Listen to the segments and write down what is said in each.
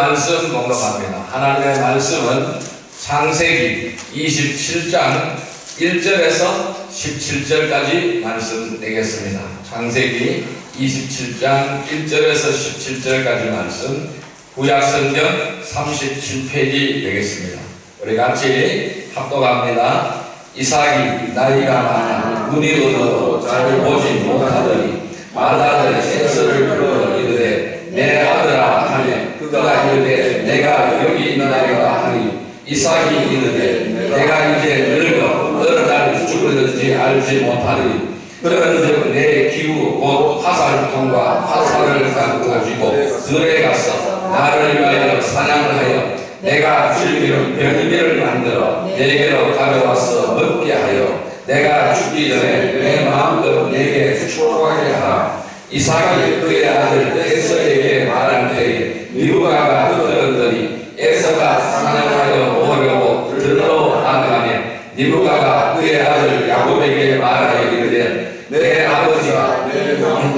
말씀 공독합니다. 하나님의 말씀은 창세기 27장 1절에서 17절까지 말씀 되겠습니다. 창세기 27장 1절에서 17절까지 말씀, 구약성경 37페이지 되겠습니다. 우리 같이 합독합니다. 이삭이 나이가 많아 눈이 어두워도 잘 보지 못하더니 맏아들 에서를 불러 이르되 내 아들아 하매 그가 이르되 내가 여기 있나이다 하니 이삭이 이르되 내가 이제 늙어 어느 날 죽을는지 알지 못하리니 그런즉 내 기후 곧 화살통과 화살을 가지고 들에 가서 나를 위하여 사냥을 하여 내가 즐기는 별미를 만들어 내게로 가져와서 먹게 하여 내가 죽기 전에 내 마음껏 내게 축복하게 하라. 이삭이 그의 아들 에서에게 말할 때에 리브가가 들었더니 에서가 사냥하여 오려고 들러 나가며 리브가가 그의 아들 야곱에게 말하여 이르되 내 아버지가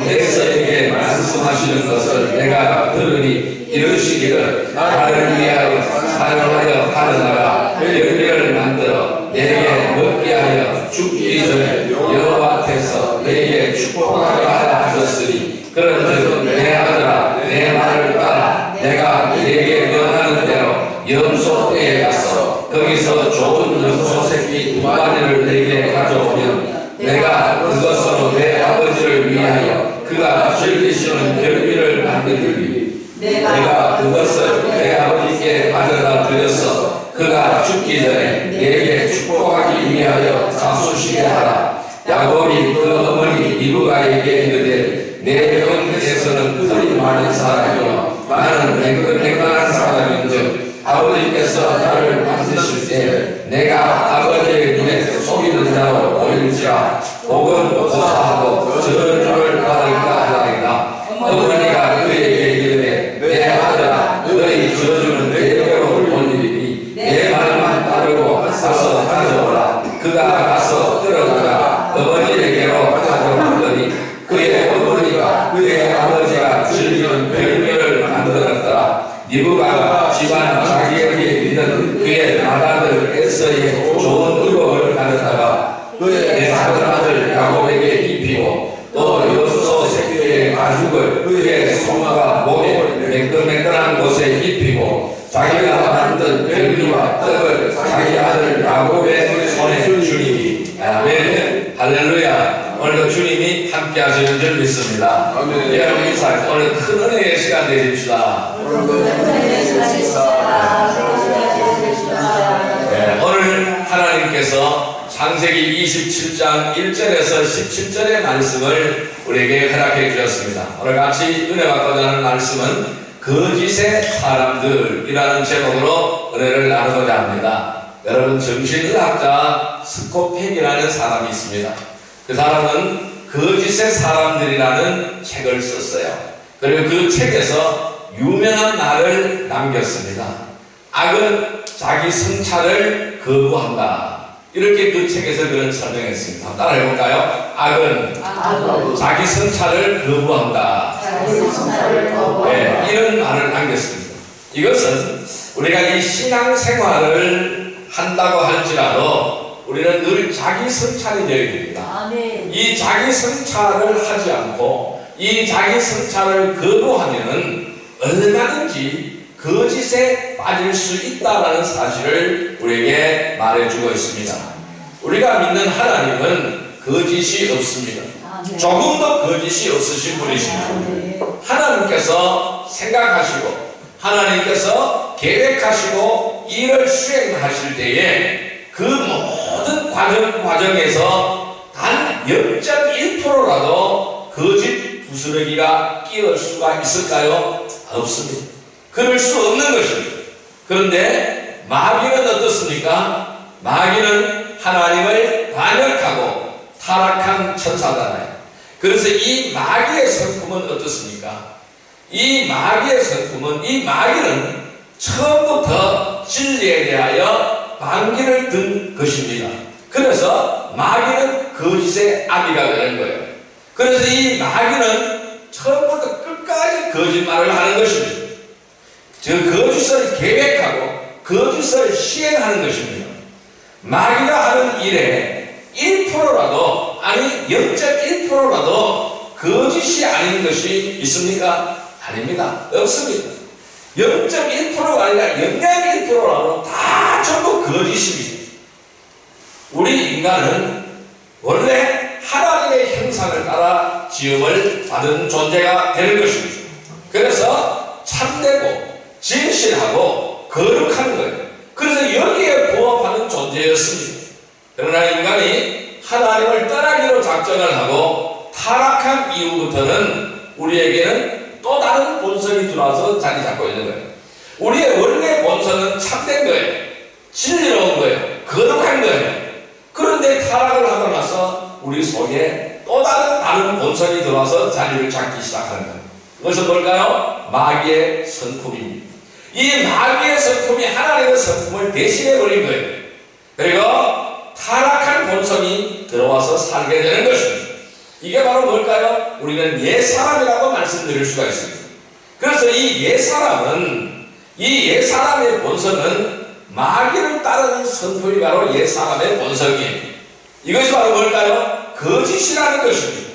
에서에게 말씀하시는 것을 내가 들으니 이르시기를 나를 위하여 사냥하여 가져다가 별미를 만들어 내게 먹게 하여 죽기 전에 여호와 앞에서 내게 축복하게 하라 하셨으니 그런즉 내 아들아 내 말을 따라 내가 내게 명하는 대로 염소 떼에 가서 거기서 좋은 염소 새끼 2마리를 내게 가져오면 내가 그것으로 내 아버지를 위하여 그가 즐기시는 별미를 만들리니 내가 그것을 내 아버지께 가져다 드려서 그가 죽기 전에 내게 축복하기 위하여 자수시게 하라. 야곱이 그 어머니 리브가에게 이르되 내 형에서는 털이 많은 사람이요 나는 맹건한 사람인즉 아버지께서 나를 만드실 때 내가 아버지의 눈에 속이는 자로 보일지라 복은 고사하고 저주를 받을까 하나이다. 어머니가 그에게 이르되 내 아들아 너희 저주는 내게로 올리리니 내 말만 따르고 가서 가져오라. 그가 가서 들어가가 어머니에게로 가져오더니 그의 어머니가 그의 아버지가 즐기는 별미를 만들었더라. 리브가가 집안 자기에게 믿는 그의 맏아들 에서의 좋은 의복을 가져다가 그의 작은 아들 야곱에게 입히고 또 염소 새끼의 가죽을 그의 손과 목에 매끈매끈한 곳에 입히고 자기가 만든 별미와 떡을 자기 아들 야곱의 손에 주님이 아멘 할렐루야. 오늘도 주님이 함께 하시는 줄 믿습니다. 여러분 인사 오늘 큰 은혜의 시간 되십시다. 오늘 하나님께서 창세기 27장 1절에서 17절의 말씀을 우리에게 허락해 주셨습니다. 오늘 같이 은혜 받고자 하는 말씀은 거짓의 사람들이라는 제목으로 은혜를 나누고자 합니다. 여러분 정신의학자 스코펙이라는 사람이 있습니다. 그 사람은 거짓의 사람들이라는 책을 썼어요. 그리고 그 책에서 유명한 말을 남겼습니다. 악은 자기 성찰을 거부한다. 이렇게 그 책에서 그런 설명했습니다. 따라 해볼까요? 악은 자기 성찰을 거부한다. 네, 이런 말을 남겼습니다. 이것은 우리가 이 신앙생활을 한다고 할지라도 우리는 늘 자기 성찰이 되어야 됩니다. 이 자기 성찰을 하지 않고 이 자기 성찰을 거부하면은 얼마든지 거짓에 빠질 수 있다는 사실을 우리에게 말해주고 있습니다. 우리가 믿는 하나님은 거짓이 없습니다. 조금도 거짓이 없으신 분이십니다. 하나님께서 생각하시고 하나님께서 계획하시고 일을 수행하실 때에 그 모든 과정에서 단 0.1%라도 거짓 부스러기가 끼을 수가 있을까요? 없습니다. 그럴 수 없는 것입니다. 그런데 마귀는 어떻습니까? 마귀는 하나님을 반역하고 타락한 천사잖아요. 그래서 이 마귀의 성품은 어떻습니까? 이 마귀는 처음부터 진리에 대하여 반기를 든 것입니다. 그래서 마귀는 거짓의 아비가 되는 거예요. 그래서 이 마귀는 처음부터 끝까지 거짓말을 하는 것입니다. 즉 거짓을 계획하고 거짓을 시행하는 것입니다. 마귀가 하는 일에 1%라도 아니 0.1%라도 거짓이 아닌 것이 있습니까? 아닙니다. 없습니다. 0.1%가 아니라 0.1%라도 다 전부 거짓입니다. 우리 인간은 원래 하나님의 형상을 따라 지음을 받은 존재가 되는 것입니다. 그래서 참되고 진실하고 거룩한 거예요. 그래서 여기에 부합하는 존재였습니다. 그러나 인간이 하나님을 떠나기로 작정을 하고 타락한 이후부터는 우리에게는 또 다른 본성이 들어와서 자리 잡고 있는 거예요. 우리의 원래 본성은 참된 거예요. 진리로운 거예요. 거룩한 거예요. 그런데 타락을 하고 나서 우리 속에 또 다른 본성이 들어와서 자리를 잡기 시작하는 거예요. 그것은 뭘까요? 마귀의 성품입니다. 이 마귀의 성품이 하나님의 성품을 대신해버린 거예요. 그리고 타락한 본성이 들어와서 살게 되는 것입니다. 이게 바로 뭘까요? 우리는 옛사람이라고 말씀드릴 수가 있습니다. 그래서 이 옛사람의 본성은 마귀를 따르는 성품이 바로 옛사람의 본성이에요. 이것이 바로 뭘까요? 거짓이라는 것입니다.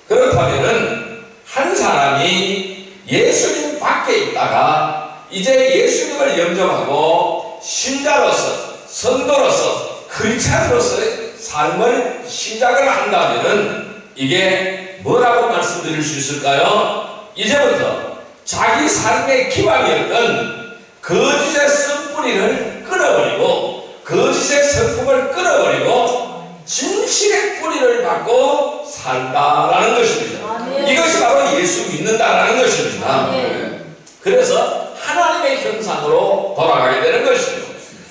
그렇다면은 한 사람이 예수님 밖에 있다가 이제 예수님을 영접하고 신자로서 성도로서 크리스찬으로서의 삶을 시작을 한다면은 이게 뭐라고 말씀드릴 수 있을까요? 이제부터 자기 삶의 기반이었던 거짓의 쓴뿌리를 끊어버리고 거짓의 성품을 끊어버리고 진실의 뿌리를 받고 산다라는 것입니다. 아멘. 이것이 바로 예수 믿는다라는 것입니다. 아멘. 그래서 하나님의 형상으로 돌아가게 되는 것이죠.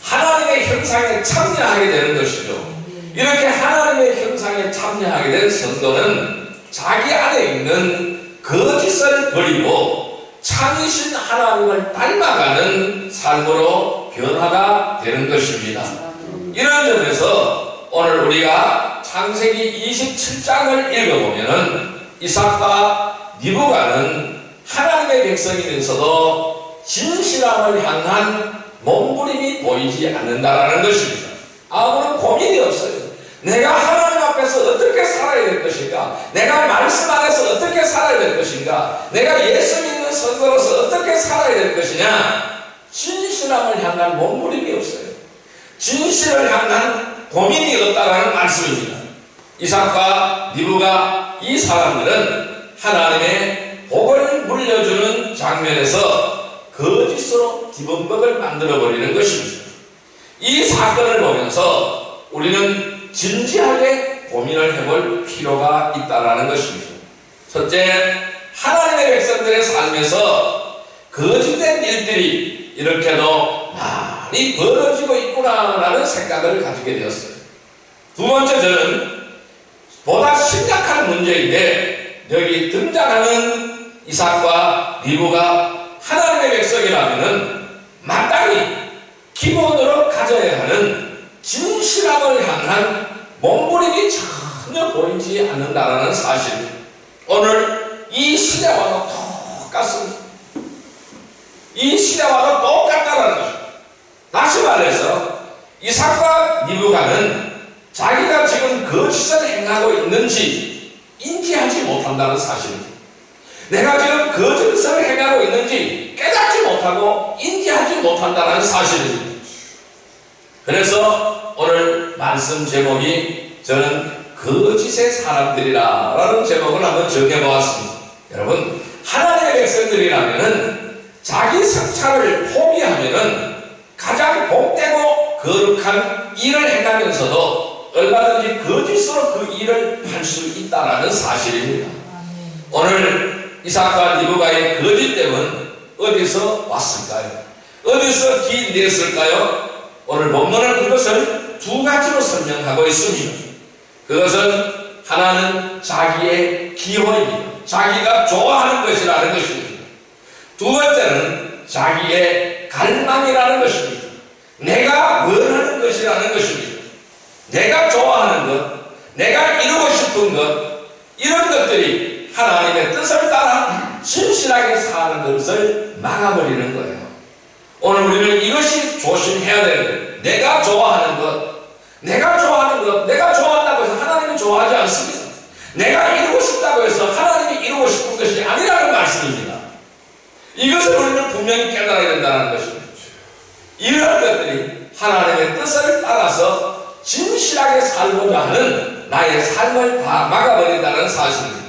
하나님의 형상에 참여하게 되는 것이죠. 이렇게 하나님의 형상에 참여하게 된 성도는 자기 안에 있는 거짓을 버리고 참이신 하나님을 닮아가는 삶으로 변화가 되는 것입니다. 이런 점에서 오늘 우리가 창세기 27장을 읽어보면은 이삭과 리브가는 하나님의 백성이면서도 진실함을 향한 몸부림이 보이지 않는다라는 것입니다. 아무런 고민이 없어요. 내가 하나님 앞에서 어떻게 살아야 될 것인가? 내가 말씀 안에서 어떻게 살아야 될 것인가? 내가 예수 믿는 성도로서 어떻게 살아야 될 것이냐? 진실함을 향한 몸부림이 없어요. 진실을 향한 고민이 없다라는 말씀입니다. 이삭과 리브가 이 사람들은 하나님의 복을 물려주는 장면에서 거짓으로 기범벅을 만들어버리는 것입니다. 이 사건을 보면서 우리는 진지하게 고민을 해볼 필요가 있다는 것입니다. 첫째, 하나님의 백성들의 삶에서 거짓된 일들이 이렇게도 많이 벌어지고 있구나라는 생각을 가지게 되었어요. 두 번째, 저는 보다 심각한 문제인데 여기 등장하는 이삭과 리브가 하나님의 백성이라면 마땅히 기본으로 가져야 하는 진실함을 향한 몸부림이 전혀 보이지 않는다는 사실. 오늘 이 시대와도 똑같습니다. 이 시대와도 똑같다는 것입니다. 다시 말해서 이삭과 리브가는 자기가 지금 거짓을 행하고 있는지 인지하지 못한다는 사실입니다. 내가 지금 거짓을 행하고 있는지 깨닫지 못하고 인지하지 못한다는 사실입니다. 그래서 오늘 말씀 제목이 저는 거짓의 사람들이라 라는 제목을 한번 정해보았습니다. 여러분, 하나님의 백성들이라면은 자기 성찰을 포기하면은 가장 복되고 거룩한 일을 행하면서도 얼마든지 거짓으로 그 일을 할 수 있다는 사실입니다. 오늘 이삭과 리브가의 거짓됨은 어디서 왔을까요? 어디서 기인되었을까요? 오늘 본문은 그것을 두 가지로 설명하고 있습니다. 그것은 하나는 자기의 기호입니다. 자기가 좋아하는 것이라는 것입니다. 두 번째는 자기의 갈망이라는 것입니다. 내가 원하는 것이라는 것입니다. 내가 좋아하는 것, 내가 이루고 싶은 것, 이런 것들이 하나님의 뜻을 따라 진실 진실하게 사는 것을 막아버리는 거예요. 오늘 우리는 이것이 조심해야 되는 거예요. 내가 좋아하는 것, 내가 좋아한다고 해서 하나님이 좋아하지 않습니다. 내가 이루고 싶다고 해서 하나님이 이루고 싶은 것이 아니라는 말씀입니다. 이것을 우리는 분명히 깨달아야 된다는 것입니다. 이러한 것들이 하나님의 뜻을 따라서 진실하게 살고자 하는 나의 삶을 다 막아버린다는 사실입니다.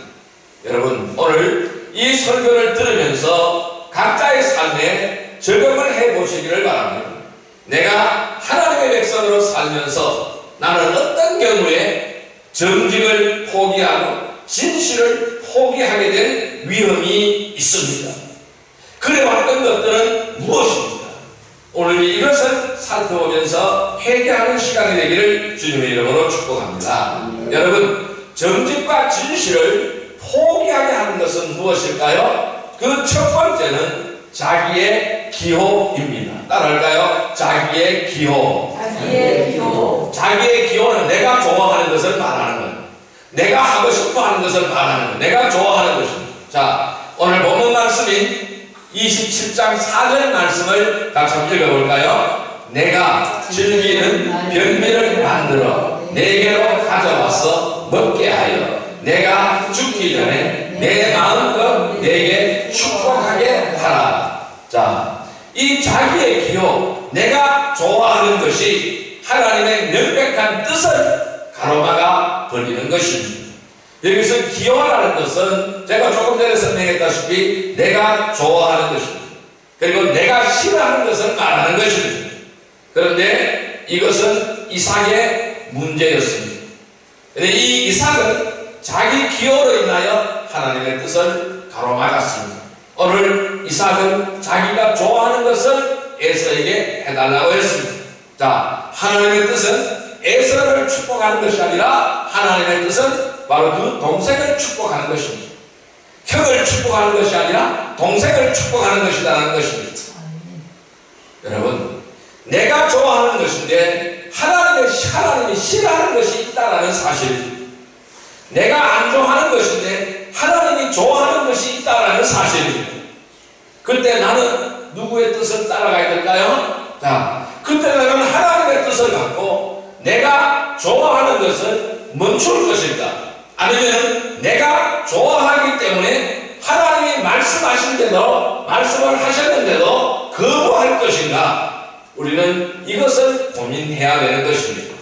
여러분, 오늘 이 설교를 들으면서 각자의 삶에 적용을 해보시기를 바랍니다. 내가 하나님의 백성으로 살면서 나는 어떤 경우에 정직을 포기하고 진실을 포기하게 될 위험이 있습니다. 그래왔던 것들은 무엇입니까? 오늘 이것을 살펴보면서 회개하는 시간이 되기를 주님의 이름으로 축복합니다. 여러분, 정직과 진실을 포기하게 하는 것은 무엇일까요? 그 첫 번째는 자기의 기호입니다. 따라할까요? 자기의 기호. 자기의 기호는 내가 좋아하는 것을 말하는 거예요. 내가 하고 싶어 하는 것을 말하는 거예요. 내가 좋아하는 것입니다. 자, 오늘 본문 말씀인 27장 4절 말씀을 같이 한번 읽어볼까요? 내가 즐기는 별미를 만들어 내게로 가져와서 먹게 하여 내가 죽기 전에 내 마음껏 내게 축복하게 하라. 자, 이 자기의 기호, 내가 좋아하는 것이 하나님의 명백한 뜻을 가로막아 버리는 것입니다. 여기서 기호라는 것은 제가 조금 전에 설명했다시피 내가 좋아하는 것입니다. 그리고 내가 싫어하는 것을 말하는 것입니다. 그런데 이것은 이삭의 문제였습니다. 그런데 이 이삭은 자기 기호로 인하여 하나님의 뜻을 가로막았습니다. 오늘 이삭은 자기가 좋아하는 것을 에서에게 해달라고 했습니다. 자, 하나님의 뜻은 에서를 축복하는 것이 아니라 하나님의 뜻은 바로 그 동생을 축복하는 것입니다. 형을 축복하는 것이 아니라 동생을 축복하는 것이라는 것입니다. 여러분, 내가 좋아하는 것인데 하나님이 싫어하는 것이 있다는 사실입니다. 내가 안 좋아하는 것인데 하나님이 좋아하는 것이 있다는 사실입니다. 그때 나는 누구의 뜻을 따라가야 될까요? 자, 그때 나는 하나님의 뜻을 갖고 내가 좋아하는 것을 멈출 것일까? 아니면 내가 좋아하기 때문에 하나님이 말씀하신데도 말씀을 하셨는데도 거부할 것인가? 우리는 이것을 고민해야 되는 것입니다.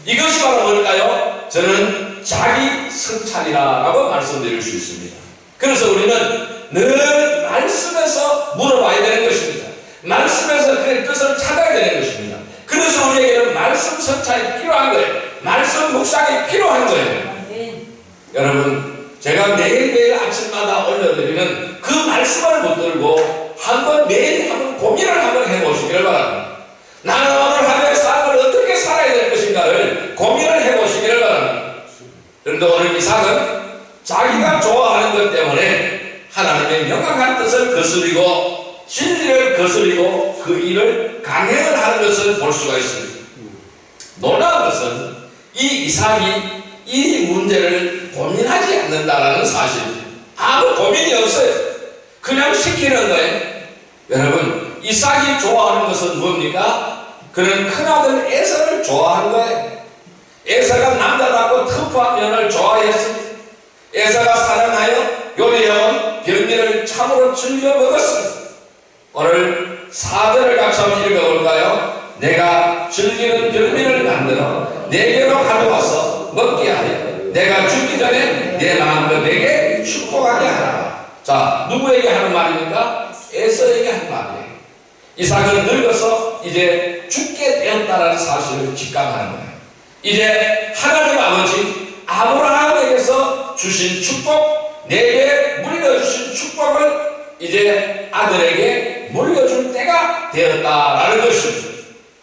이것이 바로 뭘까요? 저는 자기 성찰이라고 말씀드릴 수 있습니다. 그래서 우리는 늘 말씀에서 물어봐야 되는 것입니다. 말씀에서 그의 뜻을 찾아야 되는 것입니다. 그래서 우리에게는 말씀 성찰이 필요한 거예요. 말씀 묵상이 필요한 거예요. 여러분, 제가 매일매일 아침마다 올려드리는 그 말씀을 붙들고 한번 매일 한번 고민을 한번 해보시기를 바랍니다. 나는 오늘 하루의 삶을 어떻게 살아야 될 것인가를 고민을 해보시기를 바랍니다. 그런데 오늘 이삭은 자기가 좋아하는 것 때문에 하나님의 명확한 뜻을 거스리고 진리를 거스리고 그 일을 강행을 하는 것을 볼 수가 있습니다. 놀라운 것은 이 이삭이 이 문제를 고민하지 않는다는 사실입니다. 아무 고민이 없어요. 그냥 시키는 거예요. 여러분, 이삭이 좋아하는 것은 뭡니까? 그는 큰아들 에서를 좋아하는 거예요. 에서가 남자답고 터프한 면을 좋아했습니다. 에서가 사랑하여 요리해온 별미를 참으로 즐겨 먹었습니다. 오늘 4절을 같이 한번 읽어볼까요? 내가 즐기는 별미를 만들어 내게로 가져와서 먹게 하여 내가 죽기 전에 내 마음과 내게 축복하게 하라. 자, 누구에게 하는 말입니까? 에서에게 하는 말이에요. 이삭은 늙어서 이제 죽게 되었다는 사실을 직감하는 거예요. 이제 하나님 아버지 아브라함에게서 주신 축복, 내게 물려주신 축복을 이제 아들에게 물려줄 때가 되었다라는 것입니다.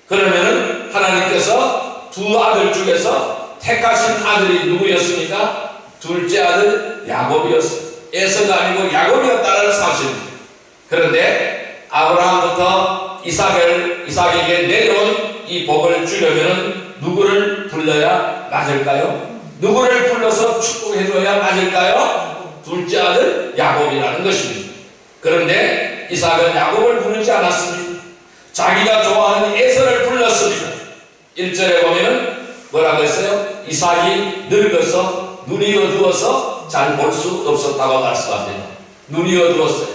그러면은 하나님께서 두 아들 중에서 택하신 아들이 누구였습니까? 둘째 아들 야곱이었습니다. 에서가 아니고 야곱이었다는 사실입니다. 그런데 아브라함부터 이삭에게 내려온 이 복을 주려면 누구를 불러야 맞을까요? 누구를 불러서 축복해줘야 맞을까요? 둘째 아들 야곱이라는 것입니다. 그런데 이삭은 야곱을 부르지 않았습니다. 자기가 좋아하는 에서를 불렀습니다. 1절에 보면 뭐라고 했어요? 이삭이 늙어서 눈이 어두워서 잘 볼 수 없었다고 말씀합니다. 눈이 어두웠어요.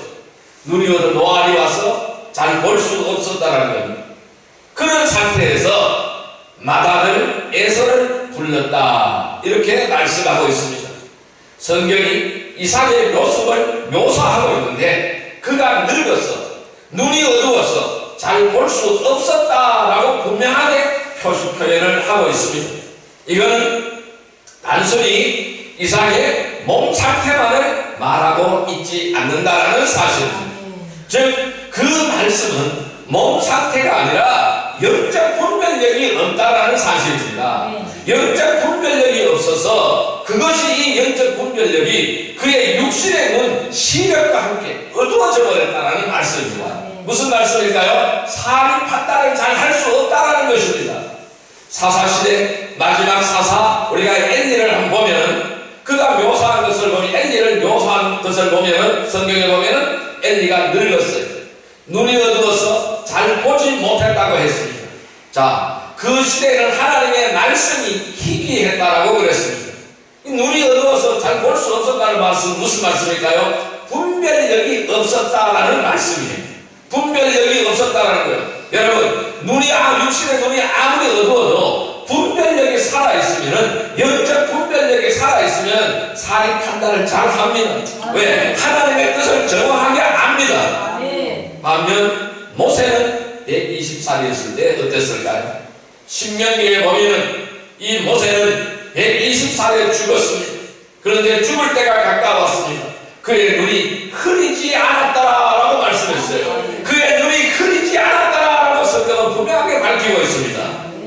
눈이 어두워 노안이 와서 잘 볼 수 없었다는 겁니다. 그런 상태에서 마다를 에서를 불렀다 이렇게 말씀하고 있습니다. 성경이 이삭의 모습을 묘사하고 있는데 그가 늙어서 눈이 어두워서 잘 볼 수 없었다라고 분명하게 표현을 하고 있습니다. 이거는 단순히 이삭의 몸 상태만을 말하고 있지 않는다라는 사실입니다. 즉 그 말씀은 몸 상태가 아니라 영적 분별력이 없다라는 사실입니다. 영적 분별력이 없어서 그것이 이 영적 분별력이 그의 육신에 있는 시력과 함께 어두워져 버렸다라는 말씀입니다. 무슨 말씀일까요? 사리 판단을 잘 할 수 없다라는 것입니다. 사사시대 마지막 사사 우리가 엘리를 한번 보면 그가 묘사한 것을 보면 엘리를 묘사한 것을 보면 성경에 보면 엘리가 늙었어요. 눈이 어두워서 잘 보지 못했다고 했습니다. 자, 그 시대에는 하나님의 말씀이 희귀했다라고 그랬습니다. 눈이 어두워서 잘 볼 수 없었다는 말씀은 무슨 말씀일까요? 분별력이 없었다라는 말씀이에요. 분별력이 없었다라는 거예요. 여러분, 육신의 눈이 아무리 어두워도 분별력이 살아있으면, 영적 분별력이 살아있으면 사리 판단을 잘 합니다. 왜? 하나님의 뜻을 정확하게 압니다. 반면 모세는 120살이었을 때 어땠을까요? 신명기에 보면은 이 모세는 120살에 죽었습니다. 그런데 죽을 때가 가까웠습니다. 그의 눈이 흐리지 않았다라고 말씀했어요. 그의 눈이 흐리지 않았다라고 성경은 분명하게 밝히고 있습니다.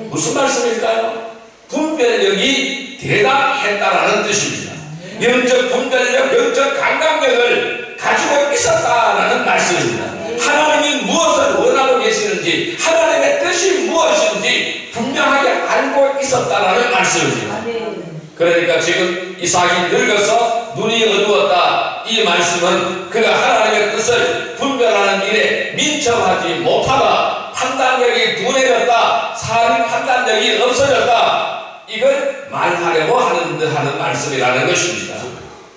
무슨 말씀일까요? 분별력이 대단했다라는 뜻입니다. 영적 분별력, 영적 감각력을 가지고 있었다라는 말씀입니다. 하나님이 무엇을 원하고 계시는지, 하나님의 뜻이 무엇인지 분명하게 알고 있었다라는 말씀입니다. 그러니까 지금 이삭이 늙어서 눈이 어두웠다, 이 말씀은 그가 하나님의 뜻을 분별하는 일에 민첩하지 못하다, 판단력이 둔해졌다, 사리 판단력이 없어졌다, 이걸 말하려고 하는 말씀이라는 것입니다.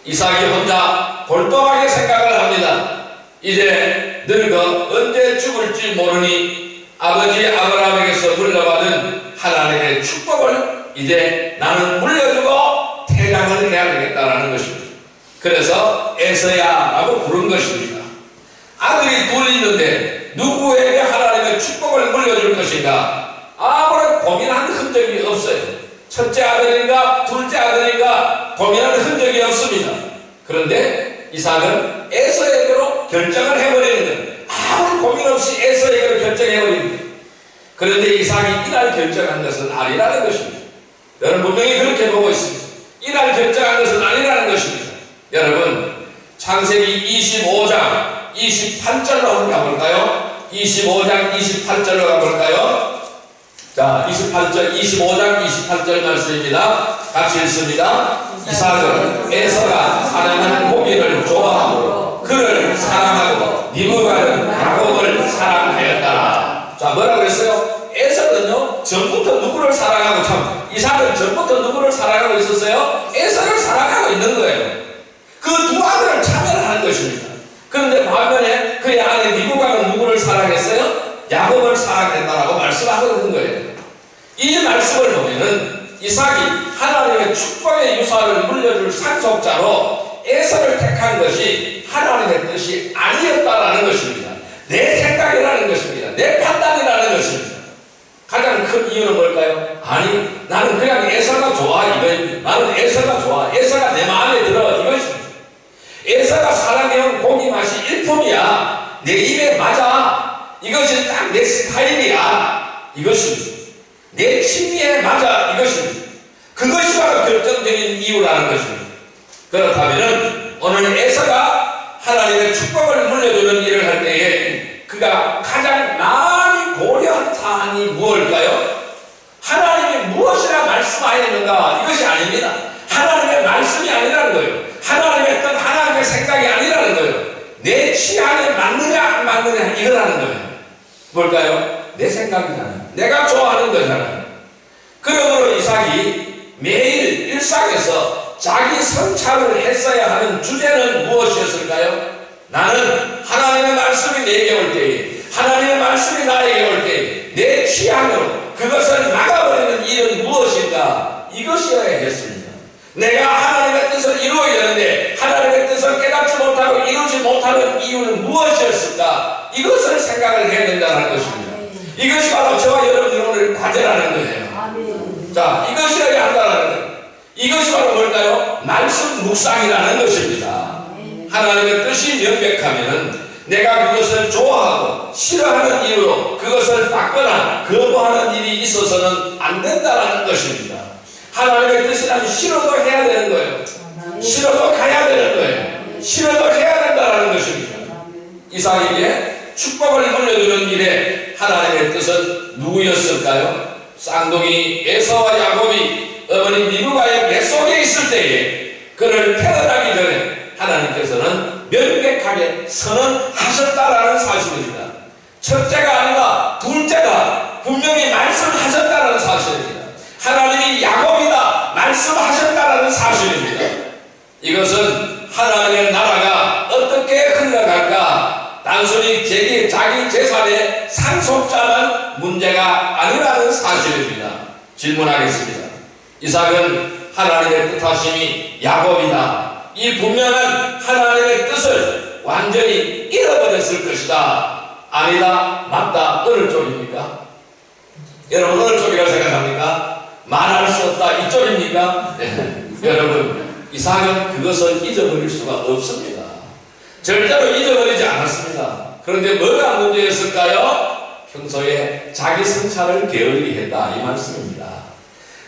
이삭이 혼자 골똘하게 생각을 합니다. 이제 늙어 언제 죽을지 모르니 아버지 아브라함에게서 물려받은 하나님의 축복을 이제 나는 물려주고 퇴장을 해야 되겠다라는 것입니다. 그래서 에서야라고 부른 것입니다. 아들이 둘 있는데 누구에게 하나님의 축복을 물려줄 것인가 아무런 고민한 흔적이 없어요. 첫째 아들인가 둘째 아들인가 고민하는 흔적이 없습니다. 그런데 이삭은 에서에게로 결정을 해버리는 거예요. 아무 고민 없이 에서에게로 결정해버리는 거예요. 그런데 이삭이 이날 결정한 것은 아니라는 것입니다. 여러분 분명히 그렇게 보고 있습니다. 이날 결정한 것은 아니라는 것입니다. 여러분 창세기 25장 28절로 한번 가볼까요? 25장 28절로 가볼까요? 자, 25장 28절 말씀입니다. 같이 읽습니다. 이삭은 에서가 사랑하는 고기를 좋아하고 그를 사랑하고 리브가는 야곱을 사랑하였다. 자, 뭐라고 했어요? 에서는요 전부터 누구를 사랑하고, 참 이삭은 전부터 누구를 사랑하고 있었어요? 에서를 사랑하고 있는 거예요. 그 두 아들을 차별하는 것입니다. 그런데 반면에 그의 아내 리브가는 누구를 사랑했어요? 야곱을 사랑했다라고 말씀하고 있는 거예요. 이 말씀을 보면은 이삭이 하나님의 축복의 유산을 물려줄 상속자로 에서를 택한 것이 하나님의 뜻이 아니었다라는 것입니다. 내 생각이라는 것입니다. 내 판단이라는 것입니다. 가장 큰 이유는 뭘까요? 아니, 나는 그냥 에서가 좋아, 이거입니다. 나는 에서가 좋아, 에서가 내 마음에 들어, 이것입니다. 에서가 사랑해온 고기 맛이 일품이야, 내 입에 맞아, 이것이 딱 내 스타일이야, 이것입니다. 내 취미에 맞아, 이것입니다. 그것이 바로 결정적인 이유라는 것입니다. 그렇다면 오늘 에서가 하나님의 축복을 물려주는 일을 할 때에 그가 가장 많이 고려한 사안이 무엇일까요? 하나님이 무엇이라 말씀하였는가, 이것이 아닙니다. 하나님의 말씀이 아니라는 거예요. 하나님의 뜻, 하나님의 생각이 아니라는 거예요. 내 취향에 맞느냐 안 맞느냐 이거라는 거예요. 뭘까요? 내 생각이잖아요. 내가 좋아하는 거잖아요. 그러므로 이삭이 매일 일상에서 자기 성찰을 했어야 하는 주제는 무엇이었을까요? 나는 하나님의 말씀이 내게 올 때에, 하나님의 말씀이 나에게 올 때에 내 취향으로 그것을 막아버리는 일은 무엇인가? 이것이어야 했습니다. 내가 하나님의 뜻을 이루어야 되는데 하나님의 뜻을 깨닫지 못하고 이루지 못하는 이유는 무엇이었을까? 이것을 생각을 해야 된다는 것입니다. 이것이 바로 저와 여러분들 오늘 과제라는 거예요. 자, 이것이어야 한다는 거예요. 이것이 바로 뭘까요? 말씀 묵상이라는 것입니다. 하나님의 뜻이 명백하면 내가 그것을 좋아하고 싫어하는 이유로 그것을 바꾸거나 거부하는 일이 있어서는 안 된다는 것입니다. 하나님의 뜻이라면 싫어도 해야 되는 거예요. 싫어도 가야 되는 거예요. 싫어도 해야 된다는 것입니다. 이삭에게 축복을 물려주는 일에 하나님의 뜻은 누구였을까요? 쌍둥이 에서와 야곱이 어머니 리브가의 뱃속에 있을 때에 그를 태어나기 전에 하나님께서는 명백하게 선언하셨다라는 사실입니다. 첫째가 아니라 둘째가 분명히 말씀하셨다는 사실입니다. 하나님이 야곱이다 말씀하셨다는 사실입니다. 이것은 하나님의 나라가 어떻게 흘러갈까 단순히 자기 재산의 상속자만 문제가 아니라는 사실입니다. 질문하겠습니다. 이삭은 하나님의 뜻하심이 야곱이다, 이 분명한 하나님의 뜻을 완전히 잃어버렸을 것이다, 아니다, 맞다, 어느 쪽입니까? 여러분 어느 쪽이라고 생각합니까? 말할 수 없다 이쪽입니까? 네. 여러분 이삭은 그것을 잊어버릴 수가 없습니다. 절대로 잊어버리지 않았습니다. 그런데 뭐가 문제였을까요? 평소에 자기 성찰을 게을리했다 이 말씀입니다.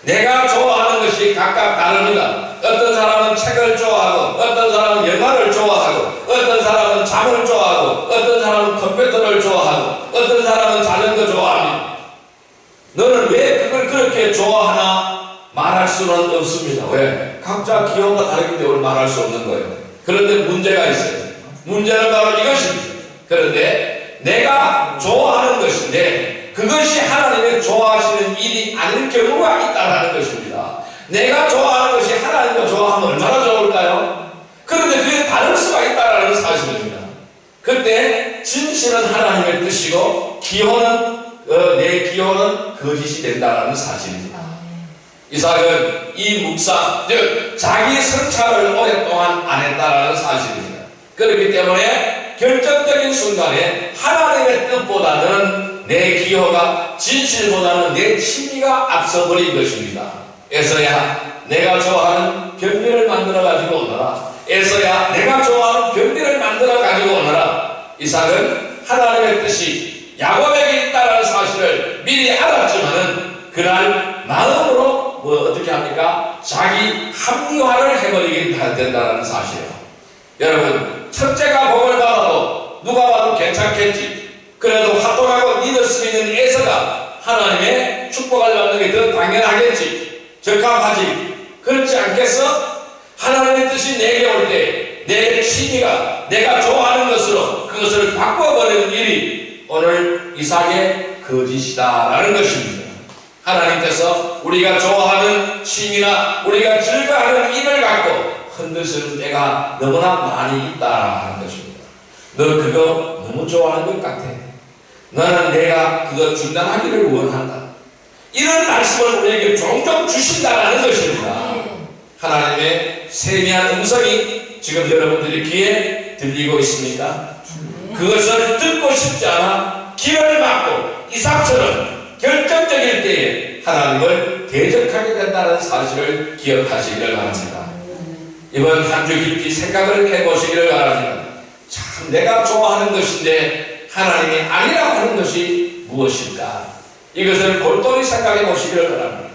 내가 좋아하는 것이 각각 다릅니다. 어떤 사람은 책을 좋아하고 어떤 사람은 영화를 좋아하고 어떤 사람은 잠을 좋아하고 어떤 사람은 컴퓨터를 좋아하고 어떤 사람은 자전거 좋아합니다. 너는 왜 그걸 그렇게 좋아하나? 말할 수는 없습니다. 왜? 각자 기호가 다르기 때문에 말할 수 없는 거예요. 그런데 문제가 있어요. 문제는 바로 이것입니다. 그런데 내가 좋아하는 것인데 그것이 하나님의 좋아하시는 일이 아닐 경우가 있다는 것입니다. 내가 좋아하는 것이 하나님과 좋아하면 얼마나 좋을까요? 그런데 그게 다를 수가 있다는 사실입니다. 그때 진실은 하나님의 뜻이고 기호는 내 기호는 거짓이 된다는 사실입니다. 이삭은 이 묵상, 즉 자기 성찰을 오랫동안 안 했다는 사실입니다. 그렇기 때문에 결정적인 순간에 하나님의 뜻보다는 내 기호가, 진실보다는 내 취미가 앞서버린 것입니다. 에서야 내가 좋아하는 병리를 만들어 가지고 오너라. 에서야 내가 좋아하는 병리를 만들어 가지고 오너라. 이삭은 하나님의 뜻이 야곱에게 있다는 사실을 미리 알았지만은 그날 마음으로 어떻게 합니까? 자기 합리화를 해버리긴 된다는 사실이에요. 여러분, 첫째가 복을 받아도 누가 봐도 괜찮겠지. 그래도 활동하고 믿을 수 있는 에서가 하나님의 축복을 받는 게 더 당연하겠지. 적합하지. 그렇지 않겠어? 하나님의 뜻이 내게 올 때 내 취미가 내가 좋아하는 것으로 그것을 바꿔버리는 일이 오늘 이삭의 거짓이다라는 것입니다. 하나님께서 우리가 좋아하는 취미나 우리가 즐거워하는 일을 갖고 흔드시는 때가 너무나 많이 있다는 것입니다. 너 그거 너무 좋아하는 것 같아. 너는 내가 그거 중단하기를 원한다. 이런 말씀을 우리에게 종종 주신다는 것입니다. 하나님의 세미한 음성이 지금 여러분들의 귀에 들리고 있습니까? 그것을 듣고 싶지 않아 길을 막고 이삭처럼 결정적일 때에 하나님을 대적하게 된다는 사실을 기억하시기를 바랍니다. 이번 한 주 깊이 생각을 해보시기를 바랍니다. 참 내가 좋아하는 것인데 하나님이 아니라고 하는 것이 무엇일까? 이것을 골똘히 생각해 보시기를 바랍니다.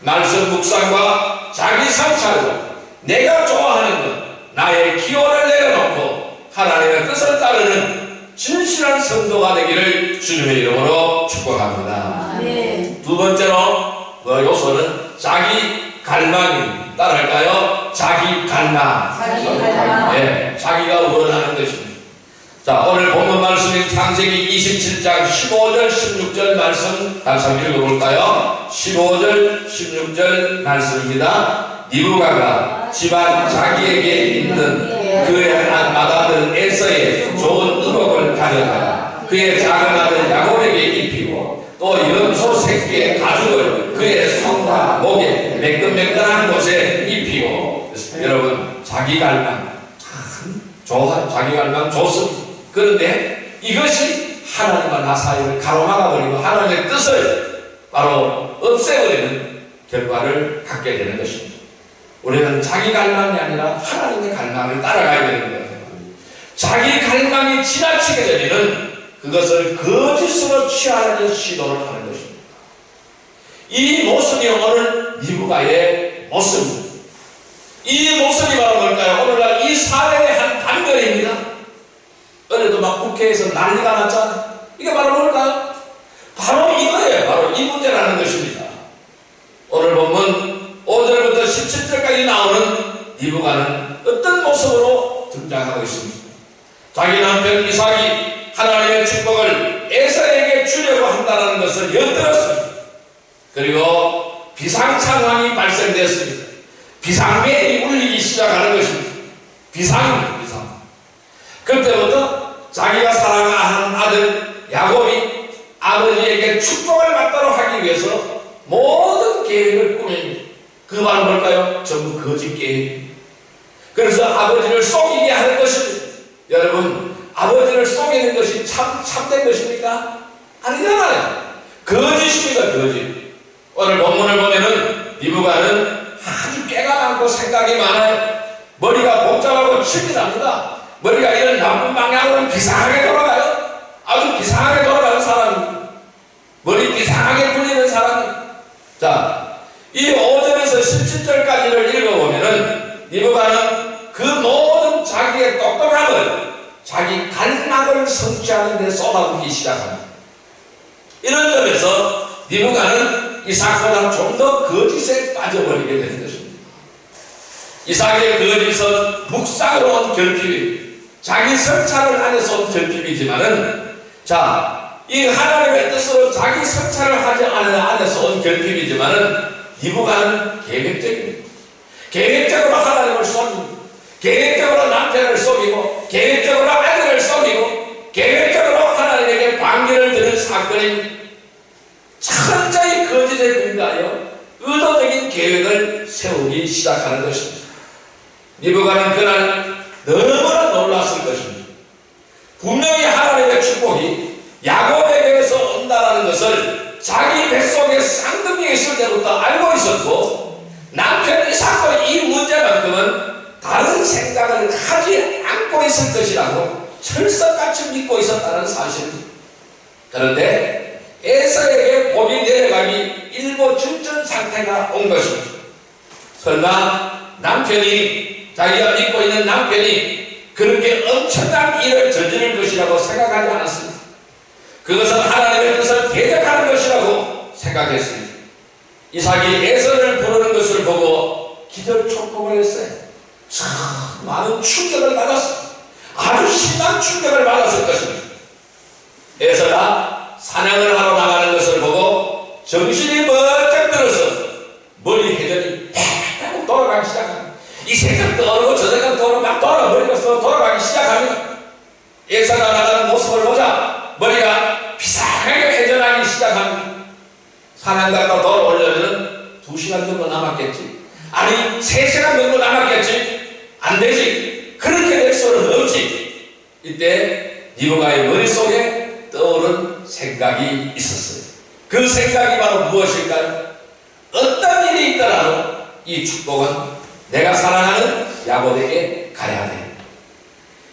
말씀 묵상과 자기 성찰로 내가 좋아하는 것, 나의 기호를 내려놓고 하나님의 뜻을 따르는 진실한 성도가 되기를 주님의 이름으로 축복합니다. 두 번째로 요소는 자기 갈망입니다. 따라할까요? 자기 갈망. 네, 자기가 원하는 것입니다. 자, 오늘 본문 말씀인 창세기 27장 15절 16절 말씀 다시 한번 읽어볼까요? 15절 16절 말씀입니다. 니브가가 집안 자기에게 있는 그의 맏아들 에서의 좋은 의복을 가져다가 그의 작은 아들 야곱에게 입히고 또 염소 새끼의 가죽을 그의 손과 목에 매끈매끈한 곳에 입히고. 여러분, 자기 갈망 참 자기 갈망 좋습니다. 그런데 이것이 하나님과 나 사이를 가로막아버리고 하나님의 뜻을 바로 없애버리는 결과를 갖게 되는 것입니다. 우리는 자기 갈망이 아니라 하나님의 갈망을 따라가야 되는 거예요. 자기 갈망이 지나치게 되면 그것을 거짓으로 취하려는 시도를 하는 것입니다. 이 모습이 오늘 니브가의 모습입니다. 이 모습이 바로 뭘까요? 오늘날 이 사회의 한 단면입니다. 어제도 막 국회에서 난리가 났잖아요. 이게 바로 뭘까요? 바로 이거예요. 바로 이 문제라는 것입니다. 오늘 본문 5절부터 17절까지 나오는 니브가는 어떤 모습으로 등장하고 있습니다. 자기 남편 이삭이 하나님의 축복을 에서에게 주려고 한다는 것을 엿들었습니다. 그리고 비상 상황이 발생되었습니다. 비상벨이 울리기 시작하는 것입니다. 비상입니다. 비상. 그때부터 자기가 사랑하는 아들 야곱이 아버지에게 축복을 받도록 하기 위해서 모든 계획을 꾸밉니다. 그 말은 뭘까요? 전부 거짓 계획입니다. 그래서 아버지를 속이게 하는 것입니다. 여러분, 아버지를 속이는 것이 참된 것입니까? 아니잖아요. 거짓입니다. 거짓. 오늘 본문을 보면은 니브가는 아주 깨가 많고 생각이 많아요. 머리가 복잡하고 치밀합니다. 머리가 이런 나쁜 방향으로 비상하게 돌아가요. 아주 비상하게 돌아가는 사람입니다. 머리 비상하게 굴리는 사람입니다. 자, 이 5절에서 17절까지를 읽어보면은 니브가는 그 모든 자기의 똑똑함을 자기 갈망을 성취하는 데 쏟아붓기 시작합니다. 이런 점에서 니브가는 이삭보다 좀 더 거짓에 빠져버리게 되는 것입니다. 이삭의 거짓은 묵상으로 온 결핍입니다. 자기 성찰을 안에서 온 결핍이지만은, 자, 이 하나님의 뜻으로 자기 성찰을 하지 않은 안에서 온 결핍이지만은 니브가는 계획적입니다. 계획적으로 하나님을 속입니다. 계획적으로 남편을 속이고 계획적으로 아들을 속이고 계획적으로 하나님에게 반기를 드는 사건입니다. 철저히 거짓에 근거하여 의도적인 계획을 세우기 시작하는 것입니다. 니브가는 그날 너무나 놀랐을 것입니다. 분명히 하나님의 축복이 야곱에게서 온다는 것을 자기 뱃속에 쌍둥이가 있을 때부터 알고 있었고, 남편 이삭도 이 문제만큼은 다른 생각을 하지 않고 있을 것이라고 철석같이 믿고 있었다는 사실입니다. 그런데 에서에게 복이 내려가기 일보 직전 상태가 온 것입니다. 설마 남편이, 자기가 믿고 있는 남편이 그렇게 엄청난 일을 저지를 것이라고 생각하지 않았습니다. 그것은 하나님의 뜻을 대적하는 것이라고 생각했습니다. 이삭이 에서를 부르는 것을 보고 기절촉복을 했어요. 참 많은 충격을 받았습니다. 아주 심한 충격을 받았을 것입니다. 에서가 사냥을 하러 나가는 것을 보고 정신이 번쩍 들어서 머리 회전이 팍 돌아가기 시작합니다. 이 생각 떠오르고 저 생각 떠오르고 막 돌아버리면서 돌아가기 시작합니다. 에서가 나가는 모습을 보자 머리가 비상하게 회전하기 시작합니다. 사냥 갔다 돌아오려면 2시간 정도 남았겠지, 아니 3시간 정도 남았겠지, 안 되지, 그렇게 될 수는 없지. 이때 니브가의 머릿속에 떠오른 생각이 있었어요. 그 생각이 바로 무엇일까요? 어떤 일이 있더라도 이 축복은 내가 사랑하는 야곱에게 가야 돼.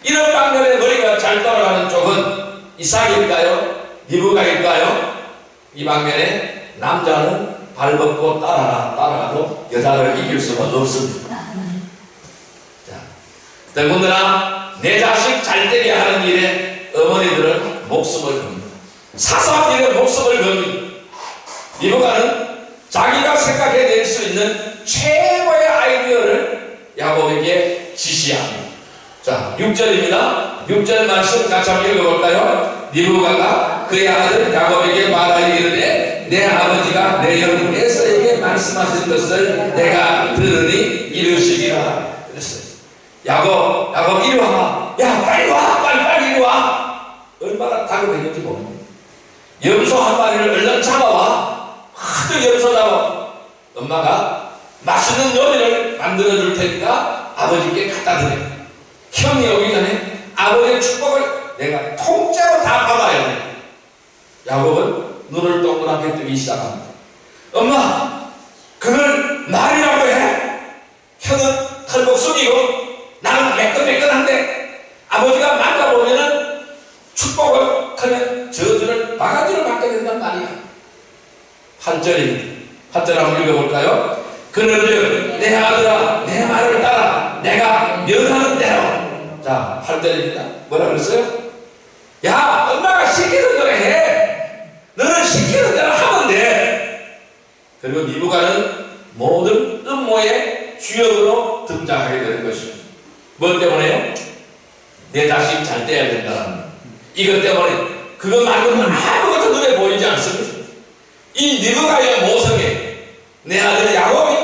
이런 방면에 머리가 잘 돌아가는 쪽은 이삭일까요? 니브가일까요? 이 방면에 남자는 발벗고 따라가도 여자를 이길 수가 없습니다. 자, 더군다나 내 자식 잘되게 하는 일에 어머니들은 목숨을 겁니다. 사소한 일에 목숨을 겁니다. 니브가는 자기가 생각해낼 수 있는 최고의 아이디어를 야곱에게 지시합니다. 자, 6절입니다. 6절 말씀 같이 한번 읽어볼까요? 리브가가 그의 아들 야곱에게 말하여 이르되 내 아버지가 내 형 에서에게 말씀하신 것을 내가 들으니 이르시기라 그랬어요. 야곱 이리 와봐. 야 빨리 와, 빨리 이리 와. 얼마나 다급했는지 모릅니다. 염소 한 마리를 얼른 잡아와. 하도 염소 잡아. 엄마가 맛있는 요리를 만들어 줄 테니까 아버지께 갖다 드려. 형이 오기 전에 아버지의 축복을 내가 통째로 다 받아야 돼. 야곱은 눈을 동그랗게 뜨기 시작합니다. 엄마, 그걸 말이라고 해? 형은 털복 숙이고 나는 매끈매끈한데 아버지가 만나보면은 축복을 하면 저주를 바가지를 받게 된단 말이야. 8절입니다. 8절 한번 읽어볼까요? 그런즉 내 아들아 내 말을 따라 내가 명하는 대로. 자, 8절입니다. 뭐라 그랬어요? 야, 엄마가 시키는 대로 해. 너는 시키는 대로 하면 돼. 그리고 리브가는 모든 음모의 주역으로 등장하게 되는 것입니다. 뭐 때문에요? 내 자식 잘 떼야 된다는 거. 이것 때문에 그것 말고는 아무것도 눈에 보이지 않습니다. 이 리브가의 모성에 내 아들 야곱이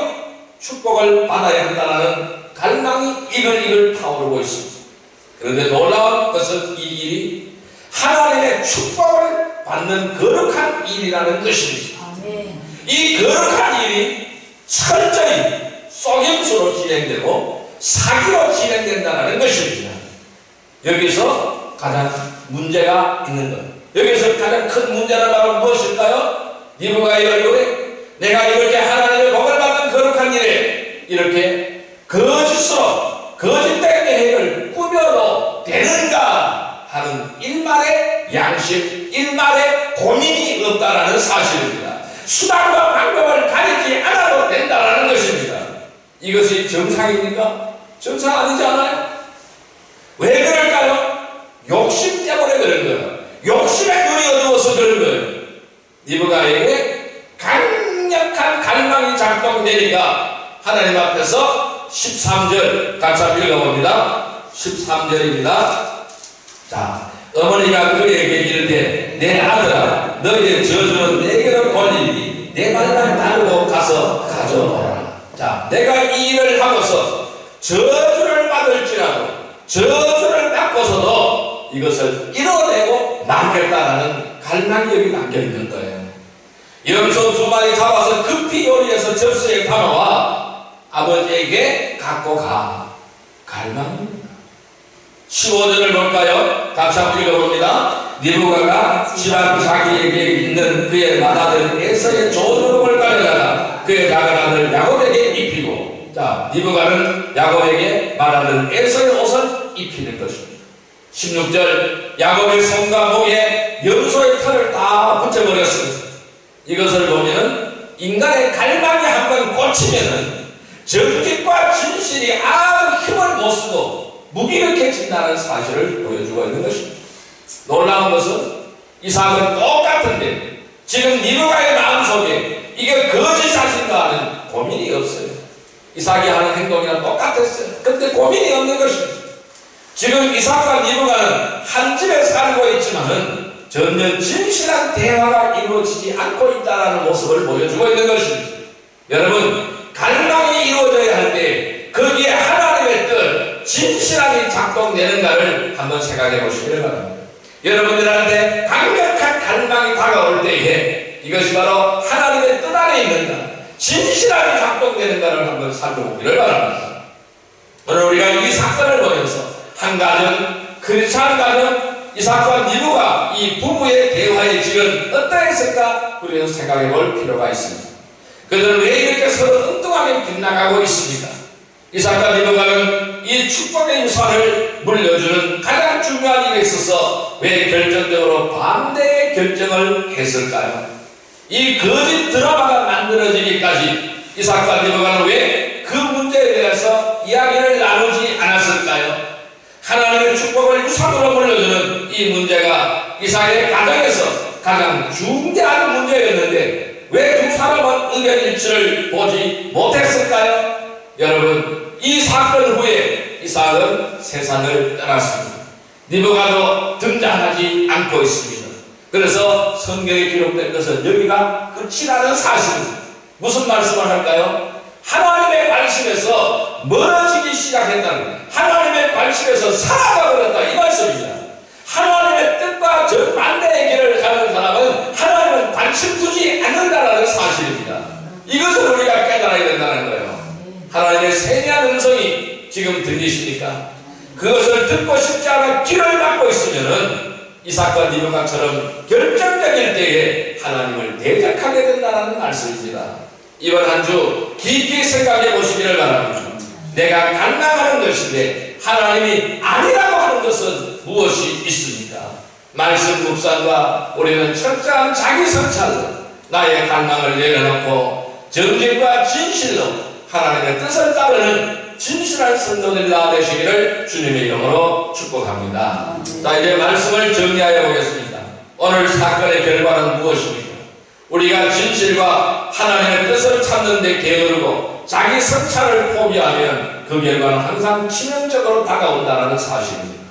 축복을 받아야 한다는 갈망이 이글이글 타오르고 있습니다. 그런데 놀라운 것은 이 일이 하나님의 축복을 받는 거룩한 일이라는 것입니다. 이 거룩한 일이 철저히 속임수로 진행되고 사기로 진행된다는 것입니다. 여기서 가장 문제가 있는 것. 여기서 가장 큰 문제는 바로 무엇일까요? 리브가의 얼굴에 내가 이렇게 하나님의 복을 받는 거룩한 일에 이렇게 거짓으로 거짓된 계획을 꾸며도 되는가 하는 일말의 양심, 일말의 고민이 없다라는 사실입니다. 수단과 방법을 가리지 않아도 된다라는 것입니다. 이것이 정상입니까? 정상 아니지 않아요? 왜 그럴까요? 욕심 때문에 그런 거예요. 욕심에 눈이 어두워서 그런 거예요. 리브가에게 강력한 갈망이 작동되니까 하나님 앞에서 13절 같이 한번 읽어봅니다. 13절입니다. 자, 어머니가 그에게 이르되 내 아들아 너희의 저주는 내게로 돌리니 내 말만 따르고 가서 가져오라. 자, 내가 이 일을 하고서 저주를 받을지라도 저주를 받고서도 이것을 이뤄내고 남겠다라는 갈망이 여기 남겨있는 거예요. 염소 2마리 잡아서 급히 요리해서 접시에 담아와 아버지에게 갖고 가. 갈망입니다. 15절을 볼까요? 같이 한번 읽어봅니다. 리브가가 집안 자기에게 있는 그의 맏아들 에서의 좋은 옷을 가져다가 그의 작은 아들 야곱에게 입히고, 자, 리브가는 야곱에게 맏아들 에서의 옷을 입히는 것입니다. 16절 야곱의 손과 목에 염소의 털을 다 붙여버렸습니다. 이것을 보면 인간의 갈망이 한번 꽂히면은 정직과 진실이 아무 힘을 못 쓰고 무기력해진다는 사실을 보여주고 있는 것입니다. 놀라운 것은 이삭은 똑같은데 지금 리브가의 마음속에 이게 거짓사실인가 하는 고민이 없어요. 이삭이 하는 행동이랑 똑같았어요. 근데 고민이 없는 것입니다. 지금 이삭과 리브가는 한 집에 살고 있지만은 전혀 진실한 대화가 이루어지지 않고 있다는 모습을 보여주고 있는 것입니다. 여러분, 갈망이 이루어져야 할 때 거기에 하나님의 뜻, 진실함이 작동되는가를 한번 생각해 보시길 바랍니다. 여러분들한테 강력한 갈망이 다가올 때에 이것이 바로 하나님의 뜻 안에 있는가, 진실함이 작동되는가를 한번 살펴보기를 바랍니다. 오늘 우리가 이 사건을 보면서 한 가정, 크리스찬 가정, 이삭과 리브가 이 부부의 대화의 질은 어떠했을까 우리는 생각해 볼 필요가 있습니다. 그들은 왜 이렇게 서로 엉뚱하게 빗나가고 있습니까? 이삭과 리브가는 이 축복의 유산을 물려주는 가장 중요한 일에 있어서 왜 결정적으로 반대의 결정을 했을까요? 이 거짓 드라마가 만들어지기까지 이삭과 리브가는 왜 그 문제에 대해서 이야기를 나누지 않았을까요? 하나님의 축복을 유산으로 물려주는 이 문제가 이삭의 가정에서 가장 중대한 문제였는데 왜 두 사람은 의견 일치를 보지 못했을까요? 여러분, 이 사건 후에 이삭은 세상을 떠났습니다. 니브가도 등장하지 않고 있습니다. 그래서 성경에 기록된 것은 여기가 끝이라는 사실입니다. 무슨 말씀을 할까요? 하나님의 관심에서 멀어지기 시작했다는 거예요. 하나님의 관심에서 사라져버렸다 이 말씀입니다. 하나님의 뜻과 정반대의 길을 가는 사람은 하나님은 관심 두지 않는다는 사실입니다. 이것을 우리가 깨달아야 된다는 거예요. 하나님의 세미한 음성이 지금 들리십니까? 그것을 듣고 싶지 않아 귀를 막고 있으면은 이삭과 리브가처럼 결정적일 때에 하나님을 대적하게 된다는 말씀입니다. 이번 한 주 깊이 생각해 보시기를 바랍니다. 내가 갈망하는 것인데 하나님이 아니라고 하는 것은 무엇이 있습니까? 말씀 묵상과 우리는 철저한 자기 성찰로 나의 갈망을 내려놓고 정직과 진실로 하나님의 뜻을 따르는 진실한 성도들이 되시기를 주님의 이름으로 축복합니다. 자, 이제 말씀을 정리하여 보겠습니다. 오늘 사건의 결과는 무엇입니까? 우리가 진실과 하나님의 뜻을 찾는 데 게으르고 자기 성찰을 포기하면 그 결과는 항상 치명적으로 다가온다는 사실입니다.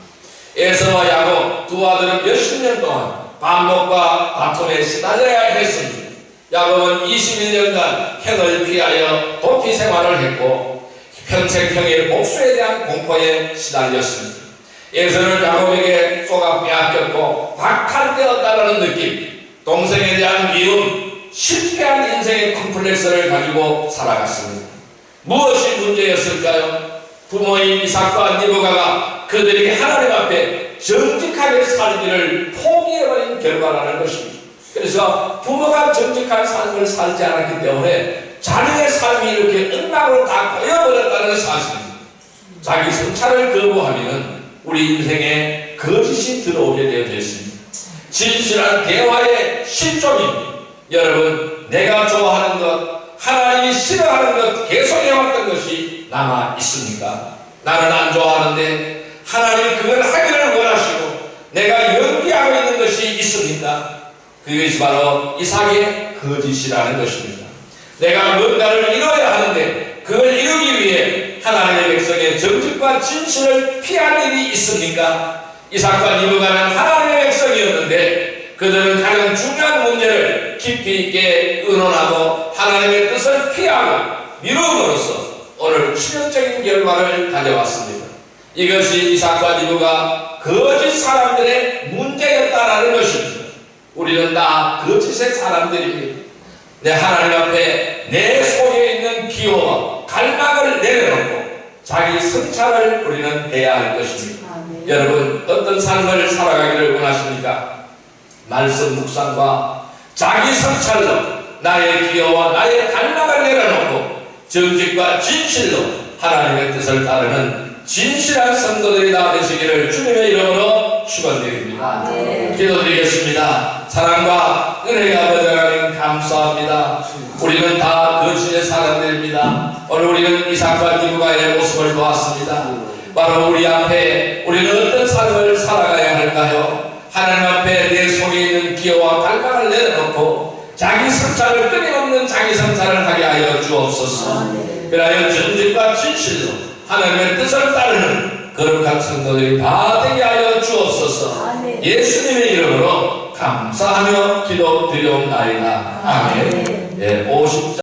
에서와 야곱 두 아들은 몇십 년 동안 반목과 다툼에 시달려야 했습니다. 야곱은 21년간 형을 피하여 도피 생활을 했고 평생평의 복수에 대한 공포에 시달렸습니다. 에서는 야곱에게 쏘가 빼앗겼고 박탈되었다는 느낌, 동생에 대한 미움, 실패한 인생의 컴플렉스를 가지고 살아갔습니다. 무엇이 문제였을까요? 부모인 이삭과 리브가가 그들에게 하나님 앞에 정직하게 살기를 포기해버린 결과라는 것입니다. 그래서 부모가 정직한 삶을 살지 않았기 때문에 자녀의 삶이 이렇게 엉망으로 다 꼬여버렸다는 사실입니다. 자기 성찰을 거부하면 우리 인생에 거짓이 들어오게 되어 있습니다. 진실한 대화의 실종입니다. 여러분, 내가 좋아하는 것, 하나님이 싫어하는 것 계속해왔던 것이 남아 있습니까? 나는 안 좋아하는데 하나님이 그걸 하기를 원하시고 내가 연기하고 있는 것이 있습니까? 그것이 바로 이삭의 거짓이라는 것입니다. 내가 뭔가를 이뤄야 하는데 그걸 이루기 위해 하나님의 백성의 정직과 진실을 피할 일이 있습니까? 이삭과 리브가는 하나님의 백성이었는데 그들은 가장 중요한 문제를 깊이 있게 의논하고 하나님의 뜻을 피하고 미룸으로써 오늘 치명적인 결과를 가져왔습니다. 이것이 이삭과 리브가 거짓 사람들의 문제였다라는 것입니다. 우리는 다 거짓의 사람들입니다. 내 하나님 앞에 내 속에 있는 기호와 갈망을 내려놓고 자기 성찰을 우리는 해야 할 것입니다. 여러분, 어떤 삶을 살아가기를 원하십니까? 말씀 묵상과 자기 성찰로 나의 기호와 나의 갈망을 내려놓고 정직과 진실로 하나님의 뜻을 따르는 진실한 성도들이 다 되시기를 주님의 이름으로 축원드립니다. 기도드리겠습니다. 사랑과 은혜의 아버지 하나님 감사합니다. 우리는 다 거짓의 사람들입니다. 오늘 우리는 이삭과 리브가의 모습을 보았습니다. 바로 우리 앞에 우리는 어떤 삶을 살아가야 할까요? 하나님 앞에 내 속에 있는 기호와 갈망을 내려놓고 자기 성찰을 끊임없는 자기 성찰을 하게 하여 주옵소서. 그리하여 정직과 진실로 하나님의 뜻을 따르는 거룩한 성도들이 다 되게 하여 주옵소서. 예수님의 이름으로 감사하며 기도드리옵나이다. 아멘. 50장